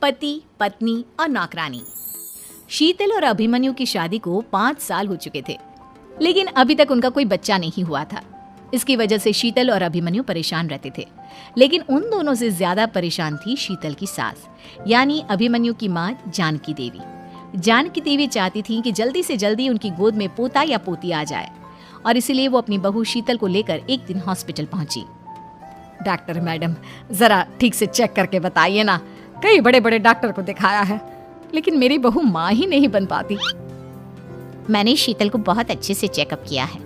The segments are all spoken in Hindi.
पति, पत्नी और नौकरानी। शीतल और अभिमन्यु की शादी को 5 साल हो चुके थे, लेकिन अभी तक उनका कोई बच्चा नहीं हुआ था। इसकी वजह से शीतल और अभिमन्यु परेशान रहते थे, लेकिन उन दोनों से ज्यादा परेशान थी शीतल की सास, यानी अभिमन्यु की माँ जानकी देवी। जानकी देवी चाहती थी कि जल्दी से जल्दी उनकी गोद में पोता या पोती आ जाए, और इसीलिए वो अपनी बहू शीतल को लेकर एक दिन हॉस्पिटल पहुंची। डॉक्टर मैडम, जरा ठीक से चेक करके बताइए ना, कई बड़े बड़े डॉक्टर को दिखाया है, लेकिन मेरी बहू माँ ही नहीं बन पाती। मैंने शीतल को बहुत अच्छे से चेकअप किया है।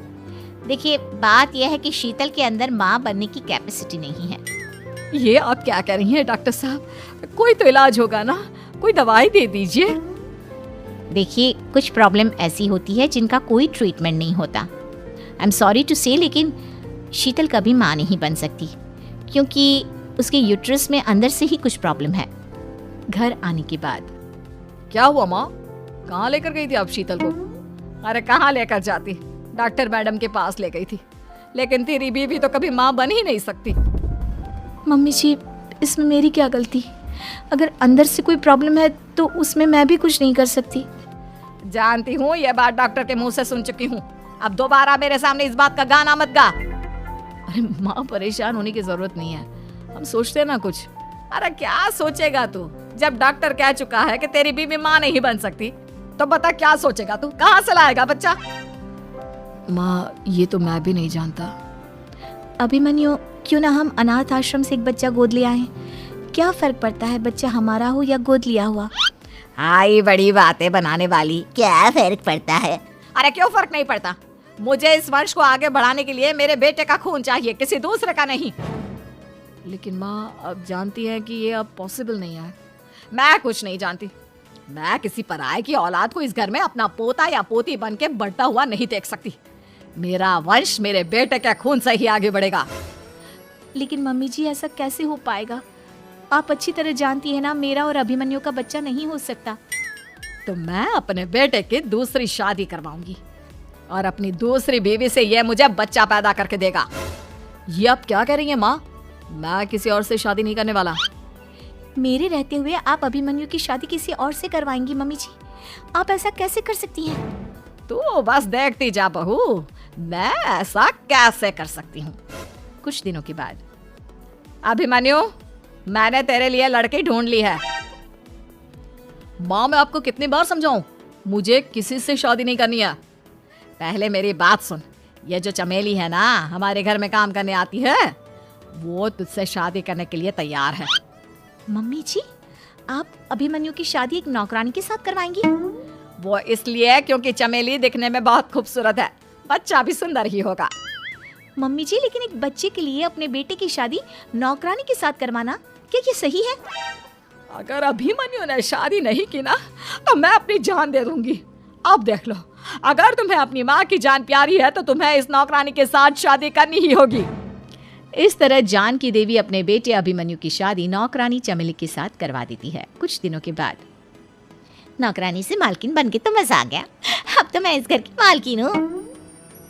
देखिए, बात यह है कि शीतल के अंदर माँ बनने की कैपेसिटी नहीं है। ये आप क्या कह रही हैं डॉक्टर साहब? कोई तो इलाज होगा ना, कोई दवाई दे दीजिए। देखिए, कुछ प्रॉब्लम ऐसी होती है जिनका कोई ट्रीटमेंट नहीं होता। आई एम सॉरी टू से, लेकिन शीतल कभी माँ नहीं बन सकती, क्योंकि उसके यूट्रस में अंदर से ही कुछ प्रॉब्लम है। घर आने के बाद क्या हुआ माँ? कहाँ लेकर गई थी आप शीतल को? अरे कहाँ लेकर जाती, डॉक्टर मैडम के पास ले गई थी, लेकिन तेरी बीवी तो कभी माँ बन ही नहीं सकती। मम्मी जी, इसमें मेरी क्या गलती? अगर अंदर से कोई प्रॉब्लम है तो उसमें मैं भी कुछ नहीं कर सकती। जानती हूँ, ये बात डॉक्टर के मुंह से सुन चुकी हूँ। अब दोबारा मेरे सामने इस बात का गाना मत गा। अरे माँ, परेशान होने की जरूरत नहीं है, हम सोचते हैं ना कुछ। अरे क्या सोचेगा तू? जब डॉक्टर कह चुका है कि तेरी बीवी माँ नहीं बन सकती, तो बता क्या सोचेगा तू? कहाँ से लाएगा बच्चा? माँ, ये तो मैं भी नहीं जानता। अभिमन्यु, क्यों ना हम अनाथ आश्रम से एक बच्चा गोद ले आए? क्या फर्क पड़ता है बच्चा हमारा हो या गोद लिया हुआ? आई बड़ी बातें बनाने वाली। क्या फर्क पड़ता है? अरे क्यों फर्क नहीं पड़ता? मुझे इस वंश को आगे बढ़ाने के लिए मेरे बेटे का खून चाहिए, किसी दूसरे का नहीं। लेकिन माँ, अब जानती है कि ये अब पॉसिबल नहीं है। मैं कुछ नहीं जानती। मैं किसी पराये की औलाद को इस घर में अपना पोता या पोती बन के बढ़ता हुआ नहीं देख सकती। मेरा वंश मेरे बेटे के खून से ही आगे बढ़ेगा। लेकिन मम्मी जी, ऐसा कैसे हो पाएगा? आप अच्छी तरह जानती है ना, मेरा और अभिमन्यु का बच्चा नहीं हो सकता। तो मैं अपने बेटे की दूसरी शादी करवाऊंगी, और अपनी दूसरी बीवी से ये मुझे बच्चा पैदा करके देगा। ये आप क्या कह रही हैं माँ? मैं किसी और से शादी नहीं करने वाला। मेरे रहते हुए आप अभिमन्यु की शादी किसी और से करवाएंगी? मम्मी जी, आप ऐसा कैसे कर सकती हैं? तू बस देखती जा बहू, मैं ऐसा कैसे कर सकती हूँ। कुछ दिनों के बाद, अभिमन्यु, मैंने तेरे लिए लड़की ढूंढ ली है। माँ, मैं आपको कितनी बार समझाऊं, मुझे किसी से शादी नहीं करनी है। पहले मेरी बात सुन। ये जो चमेली है ना, हमारे घर में काम करने आती है, वो तुझसे शादी करने के लिए तैयार है। मम्मी जी, आप अभिमन्यु की शादी एक नौकरानी के साथ करवाएंगी? वो इसलिए क्योंकि चमेली दिखने में बहुत खूबसूरत है, बच्चा भी सुंदर ही होगा। मम्मी जी, लेकिन एक बच्चे के लिए अपने बेटे की शादी नौकरानी के साथ करवाना, क्या ये सही है? अगर अभिमन्यु ने शादी नहीं की ना, तो मैं अपनी जान दे दूंगी। अब देख लो, अगर तुम्हें अपनी माँ की जान प्यारी है तो तुम्हें इस नौकरानी के साथ शादी करनी ही होगी। इस तरह जानकी देवी अपने बेटे अभिमन्यु की शादी नौकरानी चमेली के साथ करवा देती है। कुछ दिनों के बाद, नौकरानी से मालकिन बन के तो मजा आ गया, अब तो मैं इस घर की मालकिन हूँ।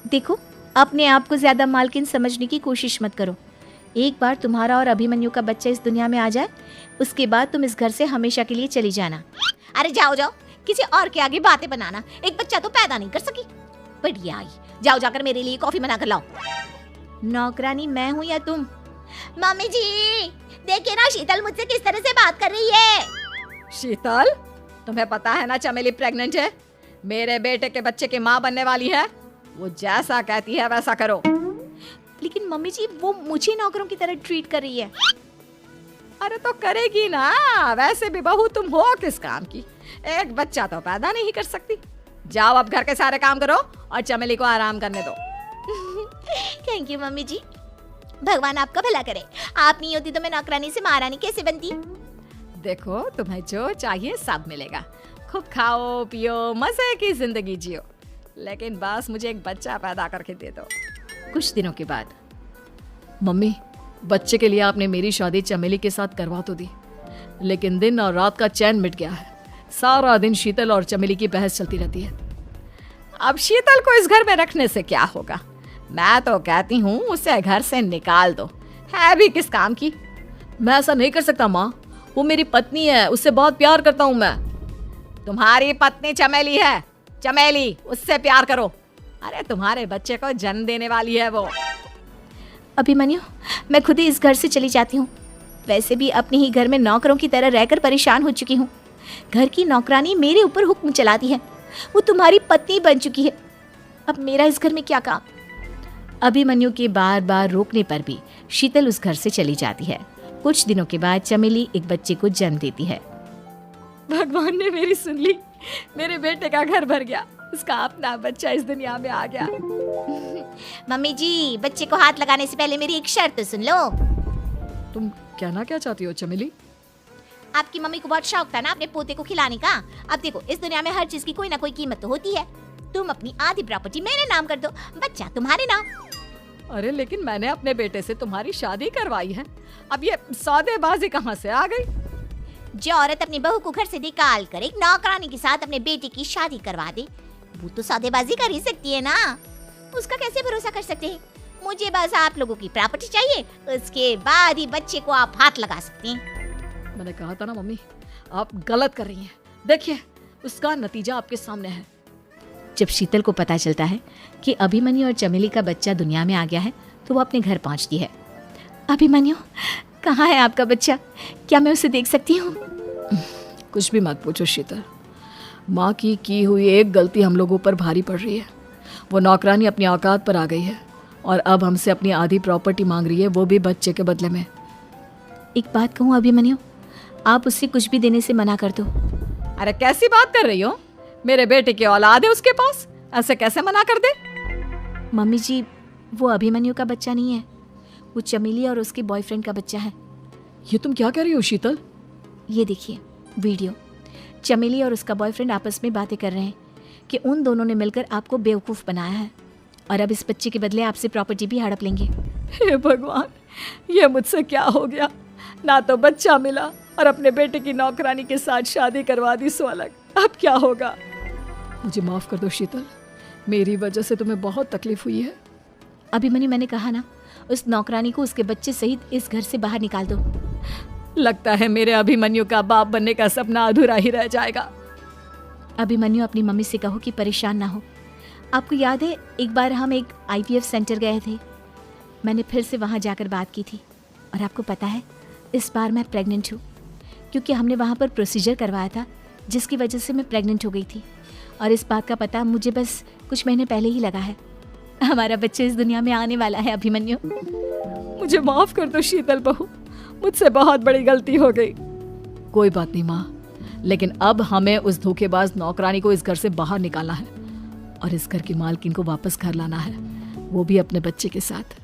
देखो, अपने आप को ज्यादा मालकिन समझने की कोशिश मत करो। एक बार तुम्हारा और अभिमन्यु का बच्चा इस दुनिया में आ जाए, उसके बाद तुम इस घर से हमेशा के लिए चली जाना। अरे जाओ जाओ, किसी और के आगे बातें बनाना। एक बच्चा तो पैदा नहीं कर सकी, बढ़िया आई। जाओ जाकर मेरे लिए कॉफी बना कर लाओ। नौकरानी मैं हूँ या तुम? मम्मी जी, देखिए ना शीतल मुझसे किस तरह से बात कर रही है। शीतल, तुम्हें पता है ना चमेली प्रेग्नेंट है, मेरे बेटे के बच्चे की माँ बनने वाली है। वो जैसा कहती है वैसा करो। लेकिन मम्मी जी, वो मुझे नौकरों की तरह ट्रीट कर रही है। अरे तो करेगी ना, वैसे भी बहू तुम हो किस काम की, एक बच्चा तो पैदा नहीं कर सकती। जाओ अब घर के सारे काम करो और चमेली को आराम करने दो। थैंक यू मम्मी जी, भगवान आपका भला करे। आप नहीं होती तो मैं नौकरानी से महारानी कैसे बनती? देखो, तुम्हें जो चाहिए सब मिलेगा, खूब खाओ पियो, मजे की जिंदगी जियो, लेकिन बस मुझे एक बच्चा पैदा करके दे दो। कुछ दिनों के बाद, मम्मी, बच्चे के लिए आपने मेरी शादी चमेली के साथ करवा तो दी, लेकिन दिन और रात का चैन मिट गया है। सारा दिन शीतल और चमेली की बहस चलती रहती है। अब शीतल को इस घर में रखने से क्या होगा? मैं तो कहती हूँ उसे घर से निकाल दो, है भी किस काम की। मैं ऐसा नहीं कर सकता माँ, वो मेरी पत्नी है, उससे बहुत प्यार करता हूँ मैं। तुम्हारी पत्नी चमेली है, चमेली, उससे प्यार करो। अरे तुम्हारे बच्चे को जन्म देने वाली है वो। अभिमन्यु, मैं खुद ही इस घर से चली जाती हूँ। वैसे भी अपने ही घर में नौकरों की तरह रहकर परेशान हो चुकी हूँ। घर की नौकरानी मेरे ऊपर हुक्म चलाती है। वो तुम्हारी पत्नी बन चुकी है। अब मेरा इस घर में क्या काम? अभिमन्यु के बार बार रोकने पर भी शीतल उस घर से चली जाती है। कुछ दिनों के बाद चमेली एक बच्चे को जन्म देती है। भगवान ने मेरी सुन ली, मेरे बेटे का घर भर गया, उसका अपना बच्चा इस दुनिया में आ गया। मम्मी जी, बच्चे को हाथ लगाने से पहले मेरी एक शर्त तो सुन लो। तुम कहना क्या चाहती हो चमेली? आपकी मम्मी को बहुत शौक था ना अपने पोते को खिलाने का। अब देखो, इस दुनिया में हर चीज की कोई ना कोई कीमत तो होती है। तुम अपनी आधी प्रॉपर्टी मेरे नाम कर दो, बच्चा तुम्हारे नाम। अरे लेकिन मैंने अपने बेटे से तुम्हारी शादी करवाई है, अब ये सौदेबाजी कहाँ से आ गई? जो औरत अपनी बहू को घर से निकाल कर एक नौकरानी के साथ अपने बेटे की शादी करवा दे, वो तो सौदेबाजी कर ही सकती है ना। उसका कैसे भरोसा कर सकते हैं? मुझे बस आप लोगों की प्रॉपर्टी चाहिए, उसके बाद ही बच्चे को आप हाथ लगा सकते हैं। मैंने कहा था ना मम्मी, आप गलत कर रही हैं। देखिए, उसका नतीजा आपके सामने है। जब शीतल को पता चलता है कि अभिमन्यु और चमेली का बच्चा दुनिया में आ गया है तो वो अपने घर पहुंचती है। अभिमन्यु, कहाँ है आपका बच्चा? क्या मैं उसे देख सकती हूँ? कुछ भी मत पूछो शीतल, माँ की हुई एक गलती हम लोगों पर भारी पड़ रही है। वो नौकरानी अपनी औकात पर आ गई है और अब हमसे अपनी आधी प्रॉपर्टी मांग रही है, वो भी बच्चे के बदले में। एक बात कहूँ अभिमन्यु, आप उससे कुछ भी देने से मना कर दो। अरे कैसी बात कर रही हो? मेरे बेटे की औलाद है उसके पास, ऐसे कैसे मना कर दे? मम्मी जी, वो अभिमन्यु का बच्चा नहीं है, वो चमेली और उसके बॉयफ्रेंड का बच्चा है। ये तुम क्या कह रही हो शीतल? ये देखिए वीडियो, चमेली और उसका बॉयफ्रेंड आपस में बातें कर रहे हैं कि उन दोनों ने मिलकर आपको बेवकूफ़ बनाया है और अब इस बच्चे के बदले आपसे प्रॉपर्टी भी हड़प लेंगे। हे भगवान, ये मुझसे क्या हो गया? ना तो बच्चा मिला और अपने बेटे की नौकरानी के साथ शादी करवा दी, सो अलग। अब क्या होगा? मुझे माफ कर दो शीतल, मेरी वजह से तुम्हें बहुत तकलीफ हुई है। अभिमन्यु, मैंने कहा ना, उस नौकरानी को उसके बच्चे सहित इस घर से बाहर निकाल दो। लगता है मेरे अभिमन्यु का बाप बनने का सपना अधूरा ही रह जाएगा। अभिमन्यु, अपनी मम्मी से कहो कि परेशान ना हो। आपको याद है एक बार हम एक IVF सेंटर गए थे, मैंने फिर से वहाँ जाकर बात की थी और आपको पता है इस बार मैं प्रेग्नेंट हूँ, क्योंकि हमने वहाँ पर प्रोसीजर करवाया था जिसकी वजह से मैं प्रेग्नेंट हो गई थी और इस बात का पता मुझे बस कुछ महीने पहले ही लगा है। हमारा बच्चा इस दुनिया में आने वाला है अभिमन्यु। मुझे माफ कर दो शीतल बहू, मुझसे बहुत बड़ी गलती हो गई। कोई बात नहीं माँ, लेकिन अब हमें उस धोखेबाज नौकरानी को इस घर से बाहर निकालना है और इस घर की मालकिन को वापस घर लाना है, वो भी अपने बच्चे के साथ।